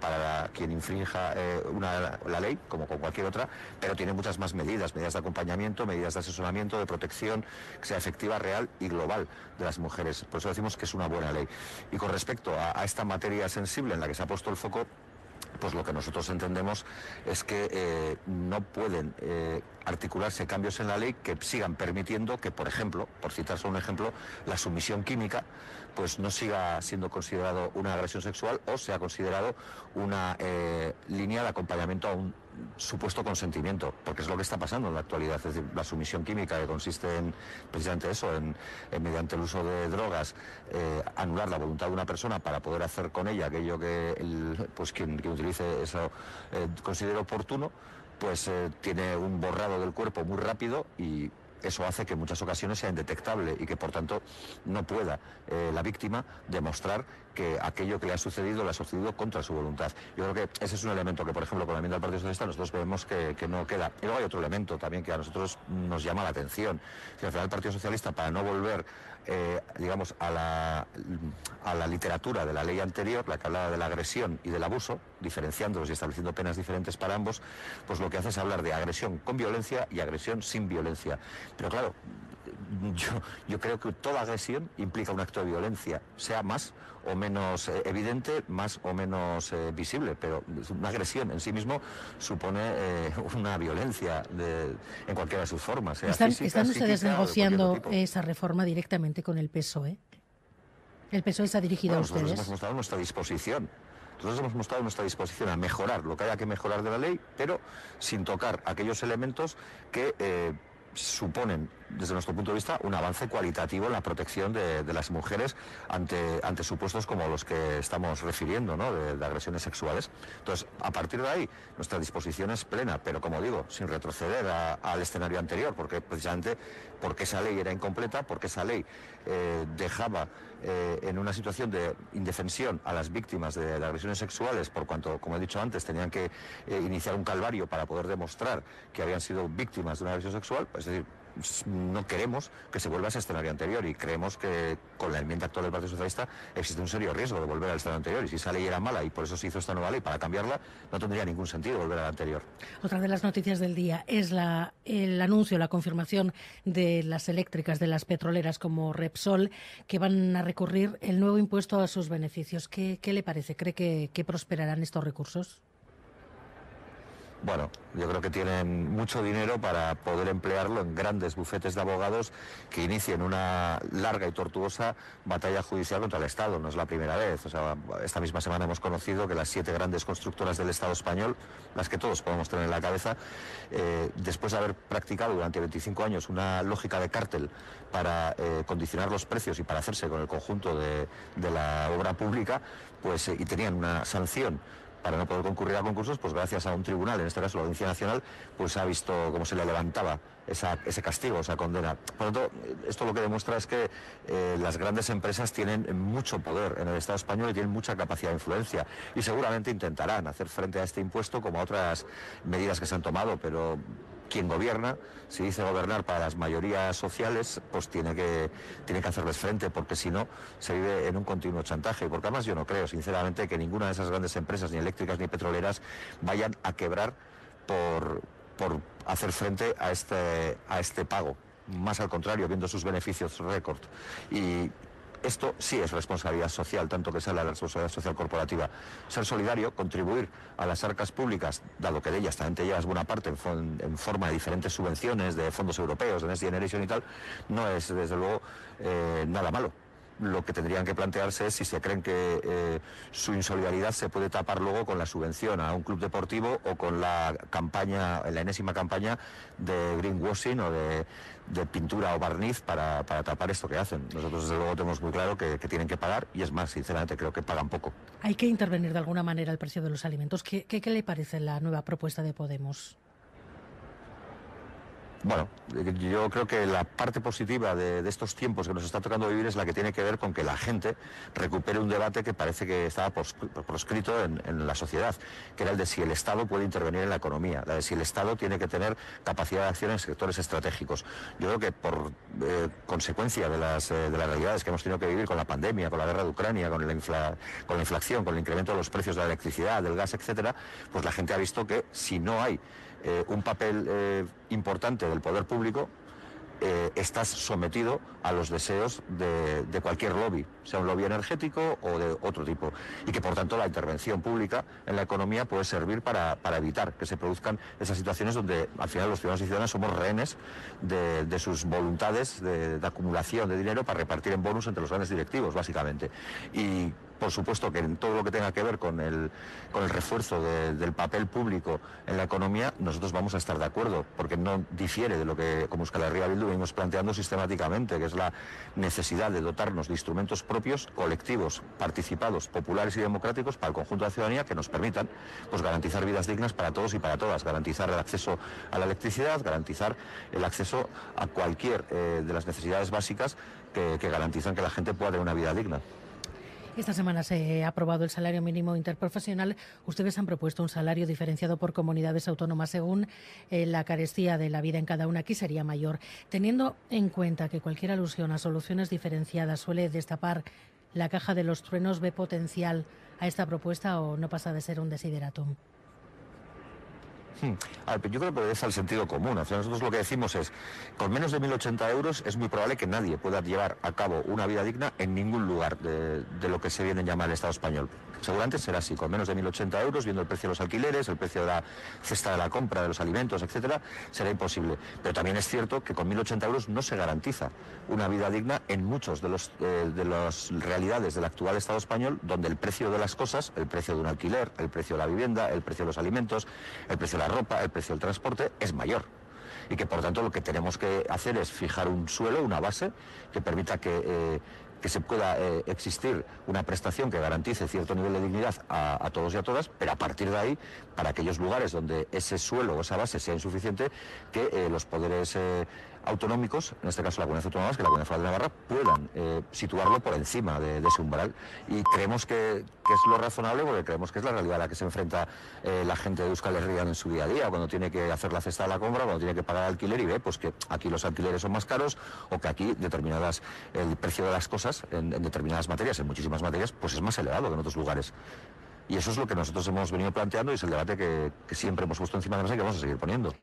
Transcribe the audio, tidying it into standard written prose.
para quien infrinja la ley, como con cualquier otra, pero tiene muchas más medidas de acompañamiento, medidas de asesoramiento, de protección, que sea efectiva, real y global de las mujeres. Por eso decimos que es una buena ley. Y con respecto a esta materia sensible en la que se ha puesto el foco, pues lo que nosotros entendemos es que no pueden articularse cambios en la ley que sigan permitiendo que, por ejemplo, por citar solo un ejemplo, la sumisión química pues no siga siendo considerado una agresión sexual o sea considerado una línea de acompañamiento a un supuesto consentimiento, porque es lo que está pasando en la actualidad. Es decir, la sumisión química, que consiste en precisamente eso, en mediante el uso de drogas, anular la voluntad de una persona para poder hacer con ella aquello que quien utilice eso considere oportuno, pues tiene un borrado del cuerpo muy rápido y eso hace que en muchas ocasiones sea indetectable y que por tanto no pueda la víctima demostrar que aquello que le ha sucedido contra su voluntad. Yo creo que ese es un elemento que, por ejemplo, con la enmienda del Partido Socialista nosotros vemos que no queda. Y luego hay otro elemento también que a nosotros nos llama la atención. Que al final el Partido Socialista, para no volver digamos, a la literatura de la ley anterior, la que hablaba de la agresión y del abuso, diferenciándolos y estableciendo penas diferentes para ambos, pues lo que hace es hablar de agresión con violencia y agresión sin violencia. Pero claro, yo creo que toda agresión implica un acto de violencia, sea más o menos evidente, más o menos visible, pero una agresión en sí mismo supone una violencia en cualquiera de sus formas. ¿Están ustedes negociando esa reforma directamente con el PSOE? ¿El PSOE se ha dirigido a ustedes? Nosotros hemos mostrado nuestra disposición. Nosotros hemos mostrado nuestra disposición a mejorar lo que haya que mejorar de la ley, pero sin tocar aquellos elementos que suponen, desde nuestro punto de vista, un avance cualitativo en la protección de las mujeres ante supuestos como los que estamos refiriendo, ¿no?, de agresiones sexuales. Entonces, a partir de ahí, nuestra disposición es plena, pero como digo, sin retroceder al escenario anterior, porque precisamente porque esa ley era incompleta, porque esa ley dejaba en una situación de indefensión a las víctimas de agresiones sexuales, por cuanto, como he dicho antes, tenían que iniciar un calvario para poder demostrar que habían sido víctimas de una agresión sexual. Es decir, no queremos que se vuelva a ese escenario anterior y creemos que con la enmienda actual del Partido Socialista existe un serio riesgo de volver al escenario anterior, y si esa ley era mala y por eso se hizo esta nueva ley para cambiarla, no tendría ningún sentido volver a la anterior. Otra de las noticias del día es el anuncio, la confirmación de las eléctricas, de las petroleras como Repsol, que van a recurrir el nuevo impuesto a sus beneficios. ¿Qué le parece? ¿Cree que prosperarán estos recursos? Bueno, yo creo que tienen mucho dinero para poder emplearlo en grandes bufetes de abogados que inicien una larga y tortuosa batalla judicial contra el Estado. No es la primera vez. O sea, esta misma semana hemos conocido que las 7 grandes constructoras del Estado español, las que todos podemos tener en la cabeza, después de haber practicado durante 25 años una lógica de cártel para condicionar los precios y para hacerse con el conjunto de la obra pública, pues y tenían una sanción para no poder concurrir a concursos, pues gracias a un tribunal, en este caso la Audiencia Nacional, pues ha visto cómo se le levantaba ese castigo, esa condena. Por lo tanto, esto lo que demuestra es que las grandes empresas tienen mucho poder en el Estado español y tienen mucha capacidad de influencia, y seguramente intentarán hacer frente a este impuesto como a otras medidas que se han tomado, pero quien gobierna, si dice gobernar para las mayorías sociales, pues tiene que hacerles frente, porque si no se vive en un continuo chantaje. Porque además yo no creo, sinceramente, que ninguna de esas grandes empresas, ni eléctricas ni petroleras, vayan a quebrar por hacer frente a este pago. Más al contrario, viendo sus beneficios récord. Y esto sí es responsabilidad social, tanto que sea la responsabilidad social corporativa. Ser solidario, contribuir a las arcas públicas, dado que de ellas también te llevas buena parte en forma de diferentes subvenciones, de fondos europeos, de Next Generation y tal, no es, desde luego, nada malo. Lo que tendrían que plantearse es si se creen que su insolidaridad se puede tapar luego con la subvención a un club deportivo o con la enésima campaña de greenwashing o de pintura o barniz para tapar esto que hacen. Nosotros desde luego tenemos muy claro que tienen que pagar, y es más, sinceramente creo que pagan poco. Hay que intervenir de alguna manera el precio de los alimentos. ¿Qué le parece la nueva propuesta de Podemos? Bueno, yo creo que la parte positiva de estos tiempos que nos está tocando vivir es la que tiene que ver con que la gente recupere un debate que parece que estaba proscrito en la sociedad, que era el de si el Estado puede intervenir en la economía, la de si el Estado tiene que tener capacidad de acción en sectores estratégicos. Yo creo que por consecuencia de las realidades que hemos tenido que vivir con la pandemia, con la guerra de Ucrania, con la inflación, con el incremento de los precios de la electricidad, del gas, etcétera, pues la gente ha visto que si no hay un papel importante del poder público, estás sometido a los deseos de cualquier lobby, sea un lobby energético o de otro tipo, y que por tanto la intervención pública en la economía puede servir para evitar que se produzcan esas situaciones donde al final los ciudadanos y ciudadanas somos rehenes de sus voluntades de acumulación de dinero para repartir en bonus entre los grandes directivos, básicamente. Y por supuesto que en todo lo que tenga que ver con el refuerzo del papel público en la economía, nosotros vamos a estar de acuerdo, porque no difiere de lo que como Euskal Herria Bildu venimos planteando sistemáticamente, que es la necesidad de dotarnos de instrumentos propios, colectivos, participados, populares y democráticos para el conjunto de la ciudadanía que nos permitan pues garantizar vidas dignas para todos y para todas, garantizar el acceso a la electricidad, garantizar el acceso a cualquier de las necesidades básicas que garantizan que la gente pueda tener una vida digna. Esta semana se ha aprobado el salario mínimo interprofesional. Ustedes han propuesto un salario diferenciado por comunidades autónomas según la carestía de la vida en cada una. Aquí sería mayor. Teniendo en cuenta que cualquier alusión a soluciones diferenciadas suele destapar la caja de los truenos, ¿ve potencial a esta propuesta o no pasa de ser un desiderátum? A ver, yo creo que obedece al sentido común. O sea, nosotros lo que decimos es, con menos de 1.080 euros es muy probable que nadie pueda llevar a cabo una vida digna en ningún lugar de lo que se viene a llamar el Estado español. Seguramente será así, con menos de 1.080 euros, viendo el precio de los alquileres, el precio de la cesta de la compra, de los alimentos, etcétera, será imposible. Pero también es cierto que con 1.080 euros no se garantiza una vida digna en muchos de las realidades del actual Estado español, donde el precio de las cosas, el precio de un alquiler, el precio de la vivienda, el precio de los alimentos, el precio de la ropa, el precio del transporte es mayor. Y que por tanto lo que tenemos que hacer es fijar un suelo, una base, que permita que se pueda existir una prestación que garantice cierto nivel de dignidad a todos y a todas, pero a partir de ahí, para aquellos lugares donde ese suelo o esa base sea insuficiente, que los poderes autonómicos, en este caso la Comunidad Autónoma Vasca y la Comunidad Foral de Navarra, puedan situarlo por encima de ese umbral. Y creemos que es lo razonable, porque creemos que es la realidad a la que se enfrenta la gente de Euskal Herria en su día a día, cuando tiene que hacer la cesta de la compra, cuando tiene que pagar alquiler y ve pues que aquí los alquileres son más caros o que aquí el precio de las cosas en determinadas materias, en muchísimas materias, pues es más elevado que en otros lugares. Y eso es lo que nosotros hemos venido planteando y es el debate que siempre hemos puesto encima de la mesa y que vamos a seguir poniendo.